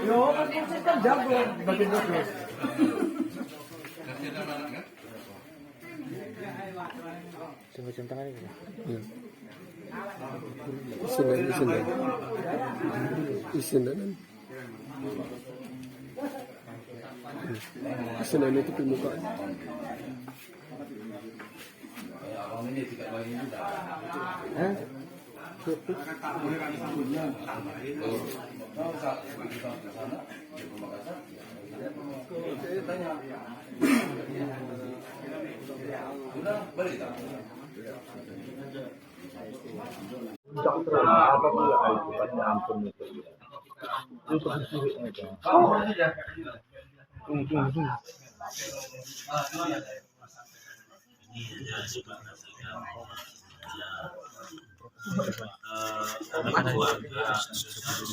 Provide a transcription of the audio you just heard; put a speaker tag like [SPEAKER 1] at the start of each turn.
[SPEAKER 1] Yo, kan konsisten jago bagian terus.
[SPEAKER 2] Coba jam tangan ini.
[SPEAKER 3] Isinan itu permukaan.
[SPEAKER 2] Hah?